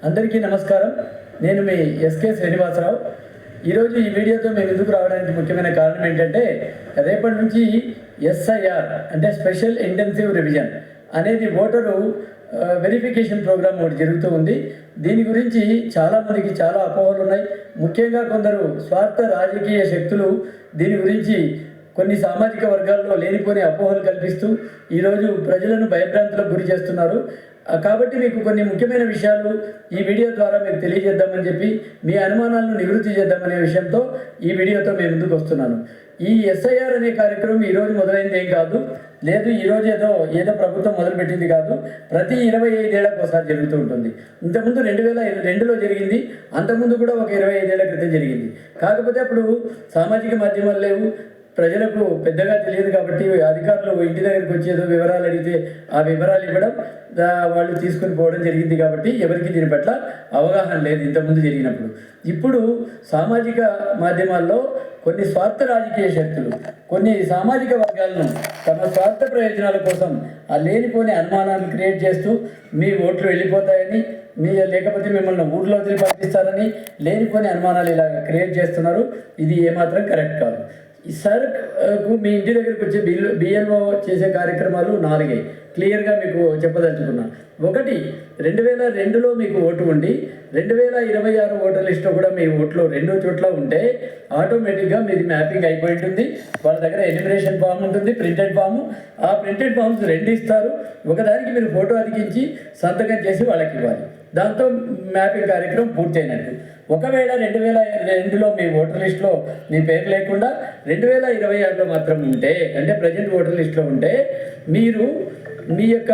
అందరికీ నమస్కారం. నేను మీ ఎస్కే శ్రీనివాసరావు. ఈరోజు ఈ వీడియోతో మేము ఎందుకు రావడానికి ముఖ్యమైన కారణం ఏంటంటే, రేపటి నుంచి ఎస్ఐఆర్ అంటే స్పెషల్ ఇంటెన్సివ్ రివిజన్ అనేది ఓటరు వెరిఫికేషన్ ప్రోగ్రామ్ ఒకటి జరుగుతూ ఉంది. దీని గురించి చాలామందికి చాలా అపోహలు ఉన్నాయి. ముఖ్యంగా కొందరు స్వార్థ రాజకీయ శక్తులు దీని గురించి కొన్ని సామాజిక వర్గాల్లో లేనిపోని అపోహలు కల్పిస్తూ ఈరోజు ప్రజలను భయభ్రాంతులకు గురి చేస్తున్నారు. కాబట్టి మీకు కొన్ని ముఖ్యమైన విషయాలు ఈ వీడియో ద్వారా మీకు తెలియజేద్దామని చెప్పి మీ అనుమానాలను నివృత్తి చేద్దామనే విషయంతో ఈ వీడియోతో మేము ముందుకు వస్తున్నాను. ఈ ఎస్ఐఆర్ అనే కార్యక్రమం ఈరోజు మొదలైంది ఏం కాదు, లేదు ఈరోజు ఏదో ప్రభుత్వం మొదలుపెట్టింది కాదు. ప్రతి 25 ఏళ్లకు ఒకసారి జరుగుతూ ఉంటుంది. ఇంతకుముందు 2002లో జరిగింది, అంతకుముందు కూడా ఒక 25 ఏళ్ల క్రితం జరిగింది. కాకపోతే అప్పుడు సామాజిక మాధ్యమాలు లేవు, ప్రజలకు పెద్దగా తెలియదు. కాబట్టి అధికారులు ఇంటి దగ్గరికి వచ్చి ఏదో వివరాలు అడిగితే ఆ వివరాలు ఇవ్వడం, వాళ్ళు తీసుకొని పోవడం జరిగింది. కాబట్టి ఎవరికి దీని పట్ల అవగాహన లేదు ఇంతకుముందు జరిగినప్పుడు. ఇప్పుడు సామాజిక మాధ్యమాల్లో కొన్ని స్వార్థ రాజకీయ శక్తులు కొన్ని సామాజిక వర్గాలను తమ స్వార్థ ప్రయోజనాల కోసం ఆ లేనిపోని అనుమానాన్ని క్రియేట్ చేస్తూ మీ ఓట్లు వెళ్ళిపోతాయని, లేకపోతే మిమ్మల్ని ఊళ్ళో వదిలి పంపిస్తారని లేనిపోని అనుమానాలు ఇలా క్రియేట్ చేస్తున్నారు. ఇది ఏమాత్రం కరెక్ట్ కాదు. సార్కు మీ ఇంటి దగ్గరికి వచ్చే బిఎల్ఓ చేసే కార్యక్రమాలు 4 క్లియర్గా మీకు చెప్పదలుచుకున్నా. 1, 2002లో మీకు ఓటు ఉండి 2026 ఓటర్ లిస్ట్లో కూడా మీ ఓట్లు 2 చోట్ల ఉంటే ఆటోమేటిక్గా మీది మ్యాపింగ్ అయిపోయి ఉంటుంది. వాళ్ళ దగ్గర ఎన్యూమరేషన్ ఫామ్ ఉంటుంది, ప్రింటెడ్ ఫాము. ఆ ప్రింటెడ్ ఫామ్స్ 2 ఇస్తారు. ఒకదానికి మీరు ఫోటో అతికించి సంతకం చేసి వాళ్ళకి ఇవ్వాలి. దాంతో మ్యాపింగ్ కార్యక్రమం పూర్తయినట్టు. ఒకవేళ 2002లో మీ ఓటర్ లిస్టులో మీ పేరు లేకుండా 2026లో మాత్రం ఉంటే, అంటే ప్రజెంట్ ఓటర్ లిస్టులో ఉంటే, మీరు మీ యొక్క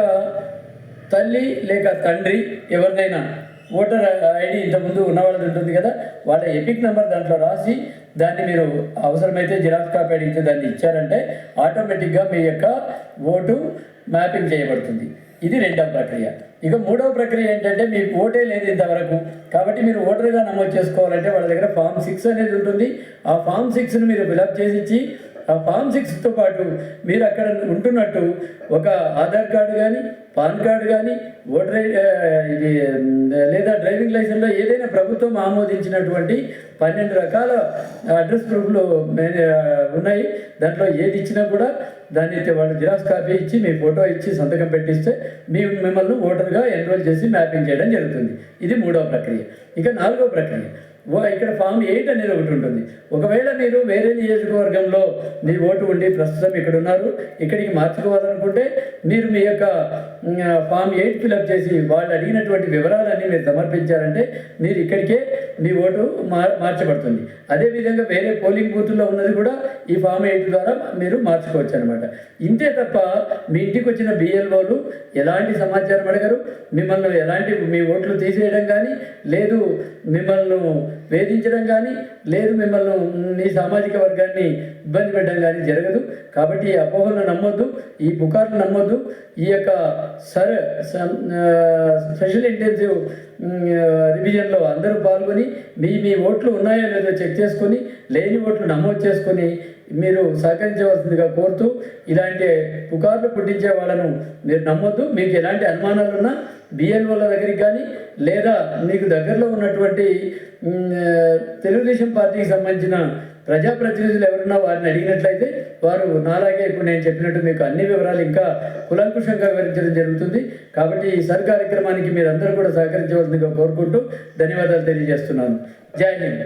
తల్లి లేక తండ్రి ఎవరినైనా ఓటర్ ఐడి ఇంతకుముందు ఉన్న వాళ్ళది ఉంటుంది కదా, వాళ్ళ ఎపిక్ నెంబర్ దాంట్లో రాసి దాన్ని మీరు అవసరమైతే జిరాక్స్ కాపీ అడిగితే దాన్ని ఇచ్చారంటే ఆటోమేటిక్గా మీ యొక్క ఓటు మ్యాపింగ్ చేయబడుతుంది. ఇది 2వ ప్రక్రియ. ఇక 3వ ప్రక్రియ ఏంటంటే, మీకు ఓటే లేదు ఇంతవరకు. కాబట్టి మీరు ఓటర్గా నమోదు చేసుకోవాలంటే వాళ్ళ దగ్గర ఫామ్ 6 అనేది ఉంటుంది. ఆ ఫామ్ 6ను మీరు ఫిలప్ చేసి ఇచ్చి, ఆ ఫామ్ 6తో పాటు మీరు అక్కడ ఉంటున్నట్టు ఒక ఆధార్ కార్డు కానీ, పాన్ కార్డు కానీ, ఓటర్ ఇది లేదా డ్రైవింగ్ లైసెన్స్లో ఏదైనా ప్రభుత్వం ఆమోదించినటువంటి 12 రకాల అడ్రస్ ప్రూఫ్లు ఉన్నాయి. దాంట్లో ఏది ఇచ్చినా కూడా దాన్ని వాళ్ళు జిరాక్స్ కాపీ ఇచ్చి మీ ఫోటో ఇచ్చి సంతకం పెట్టిస్తే మిమ్మల్ని ఓటర్గా ఎన్రోల్ చేసి మ్యాపింగ్ చేయడం జరుగుతుంది. ఇది 3వ ప్రక్రియ. ఇక 4వ ప్రక్రియ, ఇక్కడ ఫామ్ 8 అనేది ఒకటి ఉంటుంది. ఒకవేళ మీరు వేరే నియోజకవర్గంలో మీ ఓటు ఉండి ప్రస్తుతం ఇక్కడ ఉన్నారు, ఇక్కడికి మార్చుకోవాలనుకుంటే మీరు మీ యొక్క ఫామ్ 8 ఫిలప్ చేసి వాళ్ళు అడిగినటువంటి వివరాలన్నీ మీరు సమర్పించారంటే మీరు ఇక్కడికే మీ ఓటు మార్చబడుతుంది. అదేవిధంగా వేరే పోలింగ్ బూతుల్లో ఉన్నది కూడా ఈ ఫామ్ 8 ద్వారా మీరు మార్చుకోవచ్చు అనమాట. ఇంతే తప్ప మీ ఇంటికి వచ్చిన బిఎల్ఓలు ఎలాంటి సమాచారం అడగరు, మిమ్మల్ని ఎలాంటి మీ ఓట్లు తీసేయడం కానీ, లేదు మిమ్మల్ని వేధించడం కానీ, లేదు మిమ్మల్ని మీ సామాజిక వర్గాన్ని ఇబ్బంది పెట్టడం కానీ జరగదు. కాబట్టి ఈ అపోహలను నమ్మొద్దు, ఈ పుకార్లు నమ్మొద్దు. ఈ యొక్క స్పెషల్ ఇంటెన్సివ్ రివిజన్లో అందరూ పాల్గొని మీ ఓట్లు ఉన్నాయో లేదో చెక్ చేసుకొని, లేని ఓట్లు నమోదు చేసుకొని మీరు సహకరించవలసిందిగా కోరుతూ, ఇలాంటి పుకార్లు పుట్టించే వాళ్ళను మీరు నమ్మొద్దు. మీకు ఎలాంటి అనుమానాలున్నా బిఎల్ఓల దగ్గరికి కానీ, లేదా మీకు దగ్గరలో ఉన్నటువంటి తెలుగుదేశం పార్టీకి సంబంధించిన ప్రజాప్రతినిధులు ఎవరున్నా వారిని అడిగినట్లయితే వారు నాలాగే ఇప్పుడు నేను చెప్పినట్టు మీకు అన్ని వివరాలు ఇంకా కులంకుషంగా వివరించడం జరుగుతుంది. కాబట్టి ఈ కార్యక్రమానికి మీరందరూ కూడా సహకరించవలసిందిగా కోరుకుంటూ ధన్యవాదాలు తెలియజేస్తున్నాను. జై హింద్.